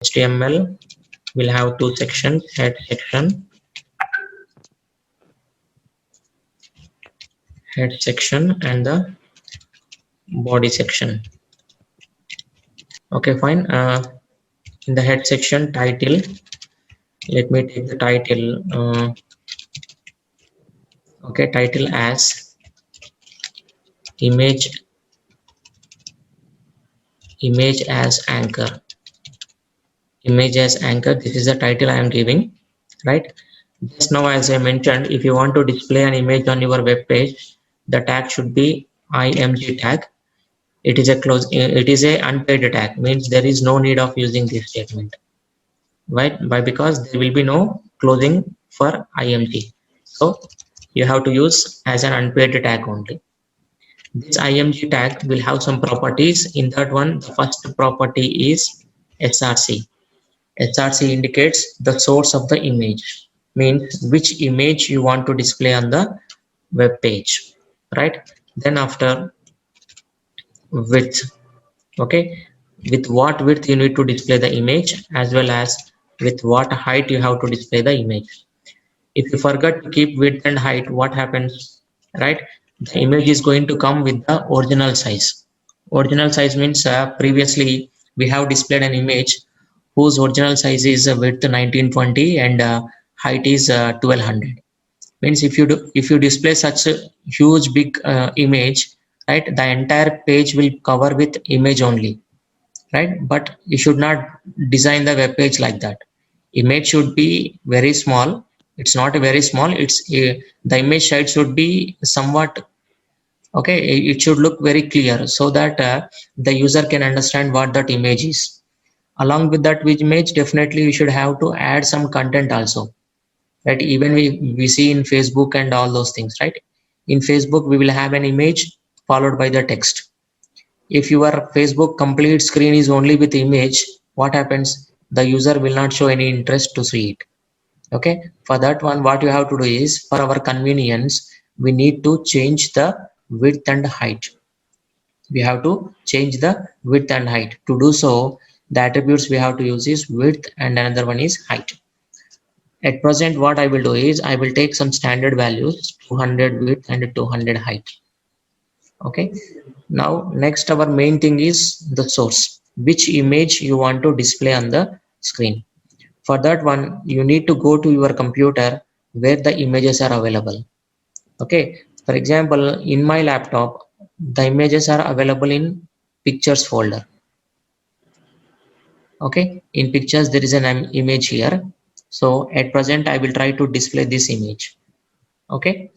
HTML will have two sections, head section and the body section. Okay, fine. In the head section, title, let me take the title. Okay, title as image as anchor. Image as anchor, this is the title I am giving, right? Just now, as I mentioned, if you want to display an image on your web page, the tag should be img tag. It is a unpaid tag, means there is no need of using this statement, right? Because there will be no closing for img, so you have to use as an unpaid tag only. This img tag will have some properties. In that one, the first property is src. src indicates the source of the image, means which image you want to display on the web page, right? Then after, width. Okay, with what width you need to display the image, as well as with what height you have to display the image. If you forget to keep width and height, what happens, right? The image is going to come with the original size. Original size means previously we have displayed an image whose original size is width 1920 and height is 1200. Means if you display such a huge big image, right, the entire page will cover with image only, right? But you should not design the web page like that. Image should be very small. It's not very small, it's the image size should be somewhat, okay, it should look very clear, so that the user can understand what that image is. Along with that image, definitely we should have to add some content also, right? Even we see in Facebook and all those things, right? In Facebook we will have an image followed by the text. If your Facebook complete screen is only with image, what happens? The user will not show any interest to see it. Okay, for that one, what you have to do is, for our convenience, we need to change the width and height. We have to change the width and height. To do so, the attributes we have to use is width and another one is height. At present, what I will do is, I will take some standard values, 200 width and 200 height. Okay, now next our main thing is the source, which image you want to display on the screen. For that one, you need to go to your computer where the images are available. Okay, for example, in my laptop, the images are available in pictures folder. Okay, in pictures there is an image here. So at present I will try to display this image. Okay,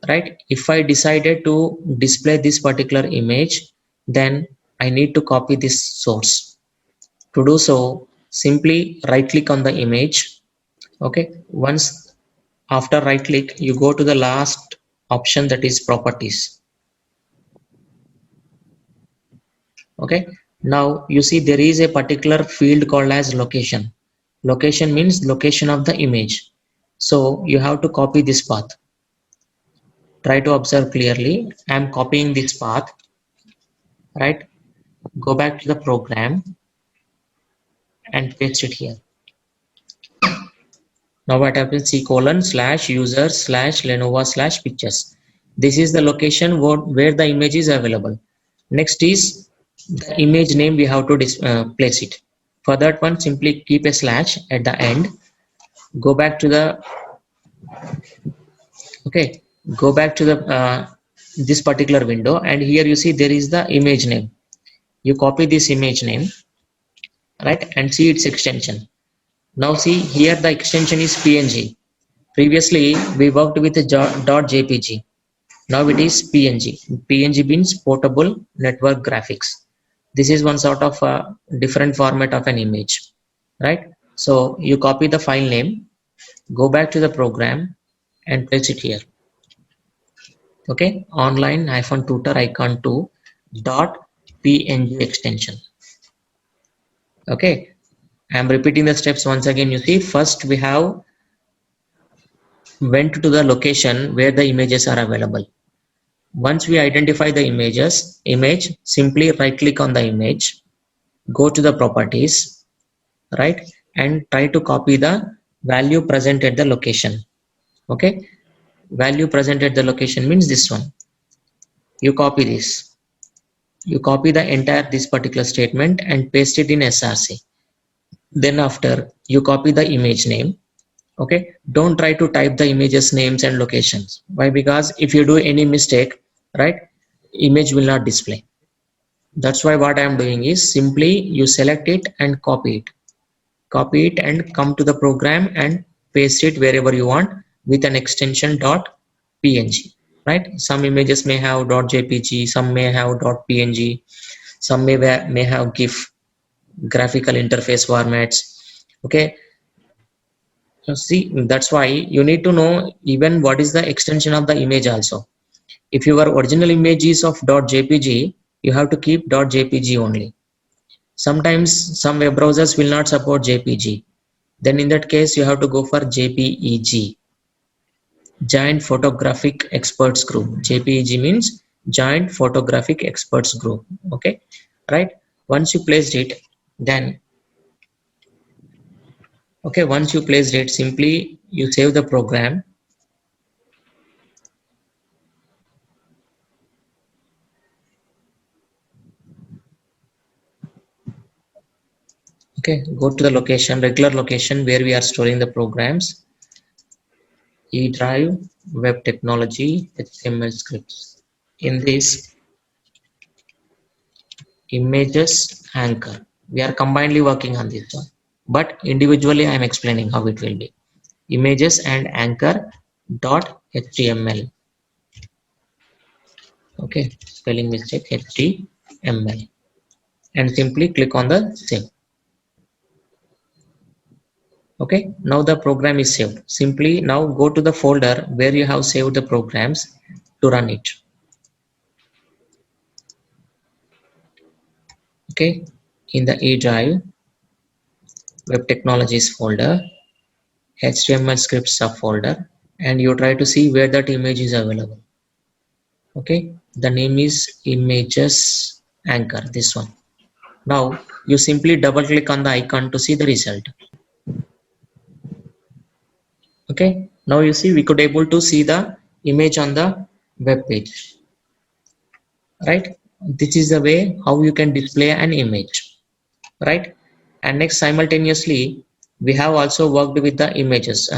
right? If I decided to display this particular image, then I need to copy this source. To do so, simply right click on the image. Okay, once after right click, you go to the last option, that is properties. Okay, now you see there is a particular field called as location. Location means location of the image. So you have to copy this path. Try to observe clearly. I am copying this path, right? Go back to the program and paste it here. Now what happens? C:/user/Lenovo/pictures. This is the location where the image is available. Next is the image name, we have to place it. For that one, simply keep a slash at the end. Go back to the this particular window, and here you see there is the image name. You copy this image name, right, and see its extension. Now see here the extension is PNG. Previously we worked with a .jpg. Now it is PNG. PNG means portable network graphics. This is one sort of a different format of an image, right? So you copy the file name, go back to the program and place it here. Okay, online-tutor icon2.png extension. Okay, I am repeating the steps once again. You see, first we have went to the location where the images are available. Once we identify the image, simply right click on the image, go to the properties, right? And try to copy the value present at the location. Okay, value present at the location means this one. You copy this, you copy the entire this particular statement and paste it in src. Then after, you copy the image name. Okay, don't try to type the images names and locations. Why? Because if you do any mistake, right, image will not display. That's why what I am doing is simply you select it and copy it and come to the program and paste it wherever you want with an extension .png, right? Some images may have .jpg, some may have .png, some may have GIF, graphical interface formats. Okay, so see, that's why you need to know even what is the extension of the image also. If your original image is of .jpg, you have to keep .jpg only. Sometimes some web browsers will not support JPG. Then in that case, you have to go for JPEG, Joint Photographic Experts Group. JPEG means Joint Photographic Experts Group. Okay, right? Once you placed it, then okay, once you placed it, simply you save the program. Okay, go to the location, regular location where we are storing the programs. E drive, web technology, HTML scripts. In this, images anchor, we are combinedly working on this one, but individually I am explaining how it will be. Images and anchor dot html. Okay, spelling mistake, html, and simply click on the save. Okay, now the program is saved. Simply now go to the folder where you have saved the programs to run it. Okay, in the E drive, web technologies folder, HTML scripts subfolder, and you try to see where that image is available. Okay, the name is images anchor, this one. Now you simply double click on the icon to see the result. Okay, now you see we could able to see the image on the web page, right? This is the way how you can display an image, right? And next, simultaneously we have also worked with the images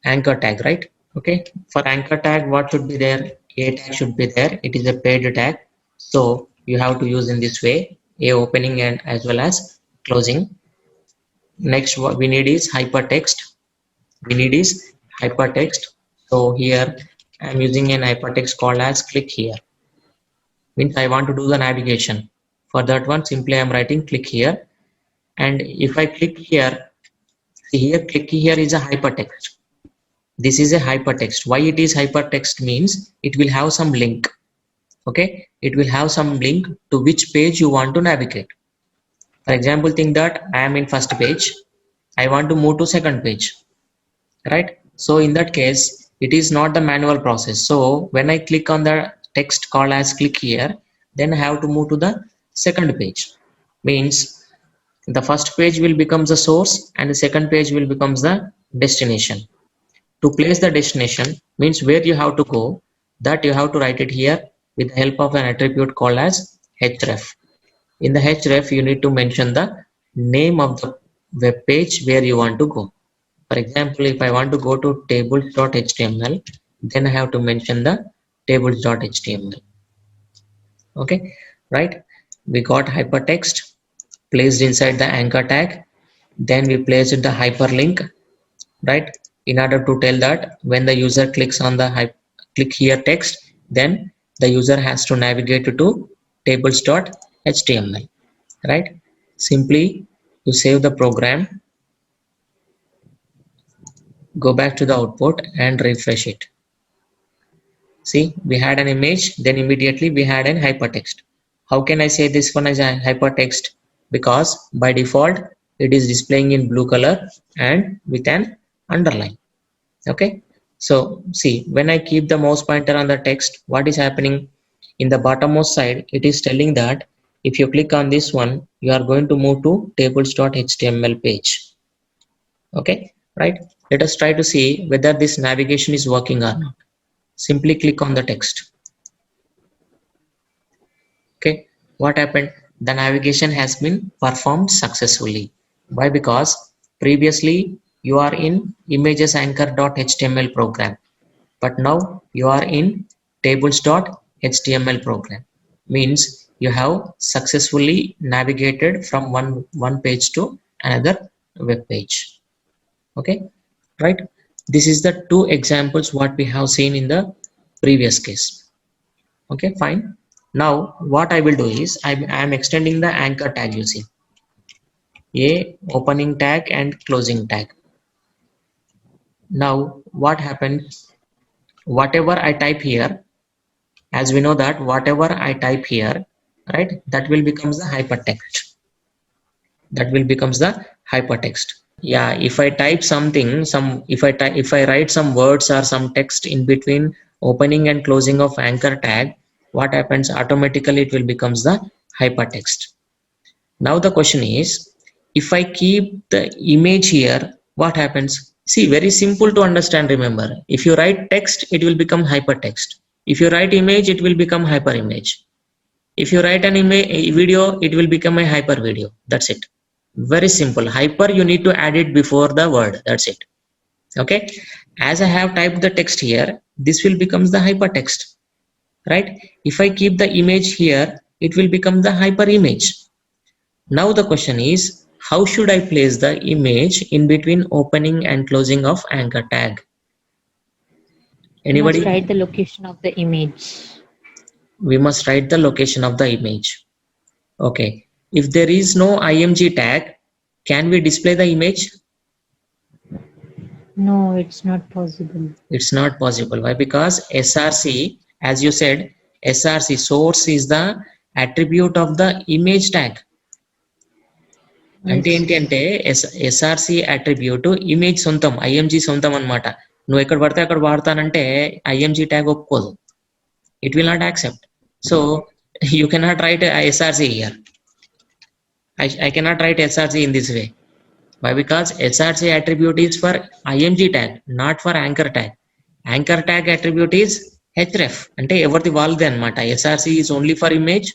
anchor tag, right? Okay, for anchor tag, what should be there? A tag should be there. It is a paid tag, so you have to use in this way, a opening and as well as closing. Next, what we need is hypertext. So here I am using an hypertext called as click here. Means I want to do the navigation. For that one, simply I am writing click here, and if I click here, see here, click here is a hypertext. This is a hypertext. Why it is hypertext means it will have some link. Okay, it will have some link to which page you want to navigate. For example, think that I am in first page, I want to move to second page, right? So in that case, it is not the manual process. So when I click on the text called as click here, then I have to move to the second page. Means the first page will become the source and the second page will become the destination. To place the destination means where you have to go, that you have to write it here with the help of an attribute called as href. In the href, you need to mention the name of the web page where you want to go. For example, if I want to go to tables.html, then I have to mention the tables.html. Okay, right? We got hypertext placed inside the anchor tag. Then we placed the hyperlink, right? In order to tell that when the user clicks on the click here text, then the user has to navigate to tables.html, right? Simply you save the program, go back to the output and refresh it. See, we had an image, then immediately we had an hypertext. How can I say this one as a hypertext? Because by default it is displaying in blue color and with an underline. Okay, so see, when I keep the mouse pointer on the text, what is happening in the bottommost side? It is telling that If you click on this one, you are going to move to tables.html page. Okay, right? Let us try to see whether this navigation is working or not. Simply click on the text. Okay, what happened? The navigation has been performed successfully. Why? Because previously you are in imagesanchor.html program, but now you are in tables.html program. Means you have successfully navigated from one page to another web page. Okay, right? This is the two examples what we have seen in the previous case. Okay, fine. Now what I will do is I am extending the anchor tag using a opening tag and closing tag. Now what happens? Whatever I type here, as we know that whatever I type here, right, that will becomes the hypertext. That will becomes the hypertext. Yeah, if I type something, if I write some words or some text in between opening and closing of anchor tag, what happens? Automatically it will becomes the hypertext. Now the question is, if I keep the image here, what happens? See, very simple to understand. Remember, if you write text, it will become hypertext. If you write image, it will become hyperimage. If you write an image video, it will become a hyper video. That's it. Very simple. Hyper, you need to add it before the word. That's it. Okay. As I have typed the text here, this will become the hypertext, right? If I keep the image here, it will become the hyper image. Now the question is, how should I place the image in between opening and closing of anchor tag? Anybody? You must write the location of the image. We must write the location of the image. Okay. If there is no img tag, can we display the image? No, it's not possible. It's not possible. Why? Because src, as you said, src source is the attribute of the image tag. అంటే ఏంటి అంటే SRC attribute image సొంతం IMG సొంతం అనమాట. నువ్వు ఎక్కడ పడితే అక్కడ వాడతానంటే ఐఎంజీ ట్యాగ్ ఒప్పుకోదు. It will not accept. So you cannot write SRC here. I cannot write src in this way. Why? Because src attribute is for img tag, not for anchor tag. Anchor tag attribute is href. అంటే ఎవరిది వాళ్ళదే అనమాట. src is only for image,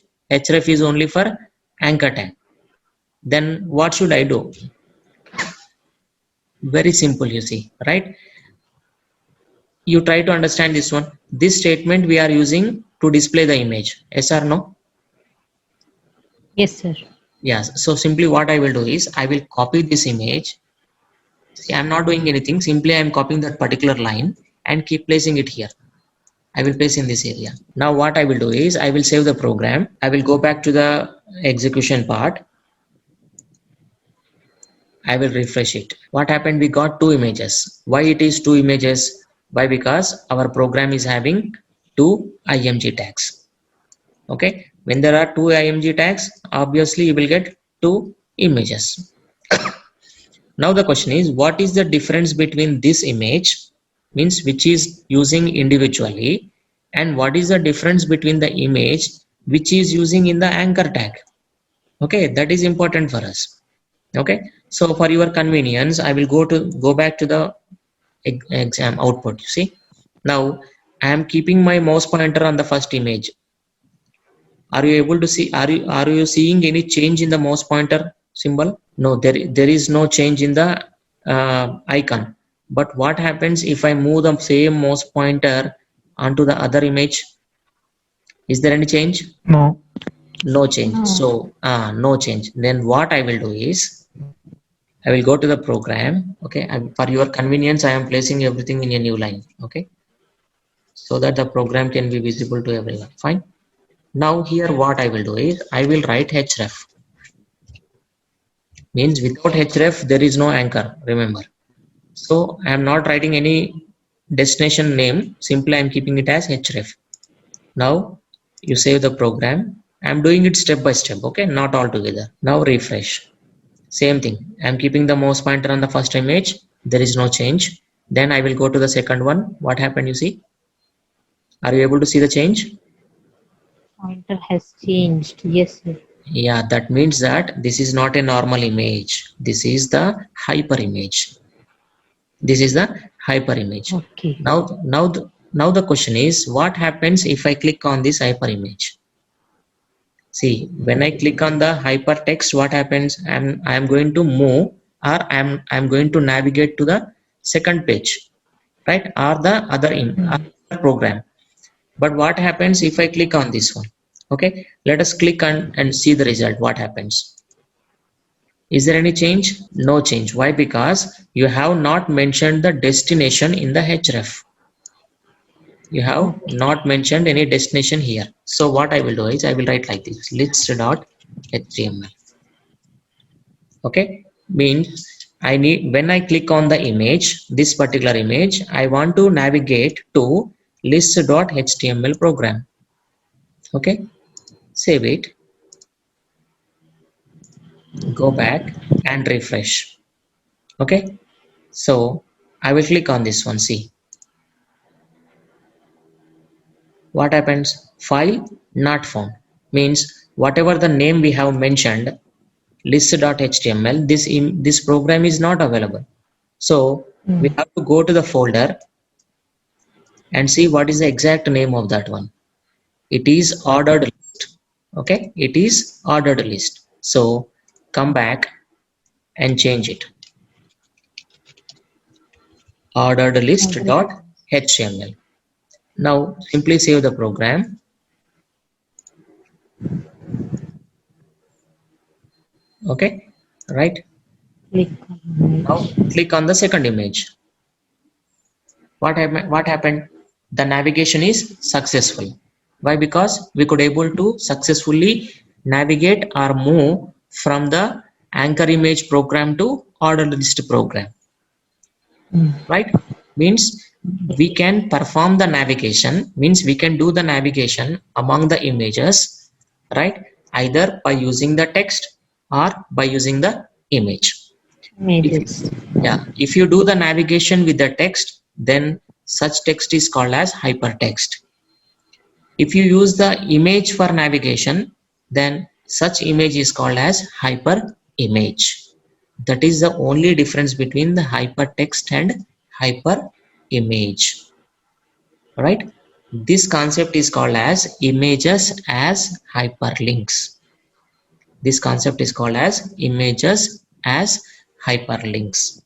href is only for anchor tag. Then what should I do? Very simple, you see, right? You try to understand this one. This statement we are using to display the image. Yes or no? Yes, sir. Yes. So simply what I will do is I will copy this image. See, I'm not doing anything. Simply I'm copying that particular line and keep placing it here. I will place in this area. Now what I will do is I will save the program. I will go back to the execution part. I will refresh it. What happened? We got two images. Why it is two images? Why? Because our program is having two img tags. Okay. When there are two img tags, obviously you will get two images. Now the question is, what is the difference between this image, means which is using individually, and what is the difference between the image which is using in the anchor tag? Okay, that is important for us. Okay, so for your convenience, I will go back to the exam output. You see, now I am keeping my mouse pointer on the first image. Are you able to see? Are you seeing any change in the mouse pointer symbol? No, there is no change in the icon. But what happens if I move the same mouse pointer onto the other image? Is there any change? No. No change. No. So no change. Then what I will do is I will go to the program. Okay, for your convenience, I am placing everything in a new line. Okay, so that the program can be visible to everyone. Fine. Now here what I will do is I will write href. Means without href there is no anchor, remember. So I am not writing any destination name. Simply I am keeping it as href. Now you save the program. I am doing it step by step. Okay, not all together. Now refresh. Same thing. I am keeping the mouse pointer on the first image. There is no change. Then I will go to the second one. What happened? You see? Are you able to see the change? Pointer has changed. Yes, sir. Yeah, that means that this is not a normal image. This is the hyperimage. This is the hyperimage. Okay. Now the question is, what happens if I click on this hyperimage? See, when I click on the hypertext, what happens? I'm going to move, or I'm going to navigate to the second page, right? Or the other program. But what happens if I click on this one? Okay, let us click on and see the result. What happens? Is there any change? No change. Why? Because you have not mentioned the destination in the href. You have not mentioned any destination here. So what I will do is I will write like this: list.html. Okay, means I need, when I click on the image, this particular image, I want to navigate to list.html program. Okay, save it, go back and refresh. Okay, so I will click on this one. See what happens. File not found, means whatever the name we have mentioned, list.html, this program is not available. So we have to go to the folder and see what is the exact name of that one. It is ordered list. Okay, it is ordered list. So come back and change it. Ordered list.html. Now simply save the program. Okay, right? Click on Now image. click on the second image. What happened? The navigation is successful. Why? Because we could able to successfully navigate or move from the anchor image program to ordered list program. Right? Means we can perform the navigation, means we can do the navigation among the images, right? Either by using the text or by using the image. Images. If you do the navigation with the text, then such text is called as hypertext. If you use the image for navigation, then such image is called as hyperimage. That is the only difference between the hypertext and hyperimage. Right? This concept is called as images as hyperlinks. This concept is called as images as hyperlinks.